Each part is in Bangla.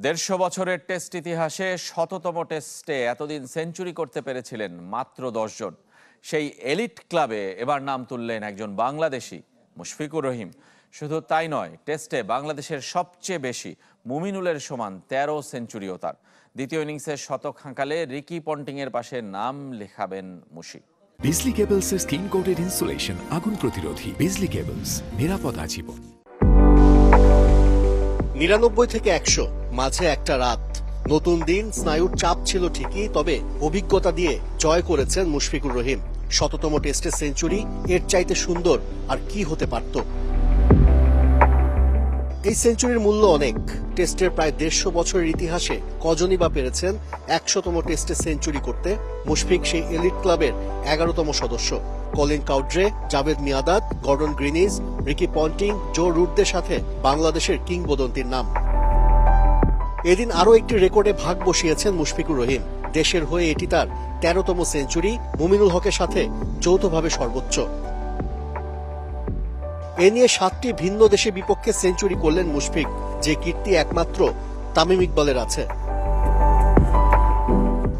150 বছরের টেস্ট ইতিহাসে শততম টেস্টে এতদিন সেঞ্চুরি করতে পেরেছিলেন মাত্র 10 জন। সেই এলিট ক্লাবে এবার নাম তুললেন একজন বাংলাদেশি, মুশফিকুর রহিম। শুধু তাই নয়, টেস্টে বাংলাদেশের সবচেয়ে বেশি মুমিনুলের সমান 13 সেঞ্চুরিও তার। দ্বিতীয় ইনিংসে শতক হাঁকালে রিকি পন্টিংয়ের পাশে নাম লেখাবেন মুশি। বিজলি কেবলসের স্কিন কোটেড ইনসুলেশন আগুন প্রতিরোধী। বিজলি কেবলস, নিরাপদ আজীবন। 99 থেকে 100 মাঝে একটা রাত, নতুন দিন, স্নায়ুর চাপ ছিল ঠিকই, তবে অভিজ্ঞতা দিয়ে জয় করেছেন মুশফিকুর রহিম। শততম টেস্টে সেঞ্চুরি, এর চাইতে সুন্দর আর কি হতে পারত? এই সেঞ্চুরির মূল্য অনেক। টেস্টের প্রায় 150 বছরের ইতিহাসে কজনই বা পেরেছেন 100তম টেস্টে সেঞ্চুরি করতে? মুশফিক সেই এলিট ক্লাবের 11তম সদস্য। Colin Cowdrey, Javed Miandad, Gordon Greenidge, Ricky Ponting, Joe রুটদের সাথে বাংলাদেশের কিংবদন্তির নাম। এদিন আরও একটি রেকর্ডে ভাগ বসিয়েছেন মুশফিকুর রহিম। দেশের হয়ে এটি তার 13তম সেঞ্চুরি, মুমিনুল হকের সাথে যৌথভাবে সর্বোচ্চ। এ নিয়ে 7টি ভিন্ন দেশের বিপক্ষে সেঞ্চুরি করলেন মুশফিক, যে কীর্তি একমাত্র তামিম ইকবালের আছে।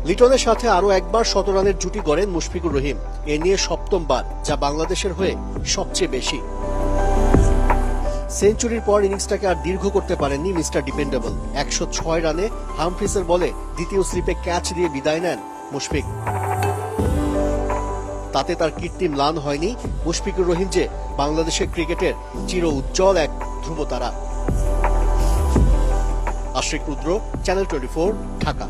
লিটনের সাথে আরও একবার 100 রানের জুটি গড়েন মুশফিকুর রহিম। এ নিয়ে 7ম বার, যা বাংলাদেশের হয়ে সবচেয়ে বেশি। সেঞ্চুরির পর ইনিংসটাকে আর দীর্ঘ করতে পারেননি মিস্টার ডিপেন্ডেবল। 106 রানে হামফ্রিসের বলে দ্বিতীয় স্লিপে ক্যাচ দিয়ে বিদায় নেন মুশফিক। তাতে তার কীর্তি ম্লান হয়নি। মুশফিকুর রহিম যে বাংলাদেশের ক্রিকেটের চির উজ্জ্বল এক ধ্রুবতারা। আশরিক রুদ্র, চ্যানেল 24, ঢাকা।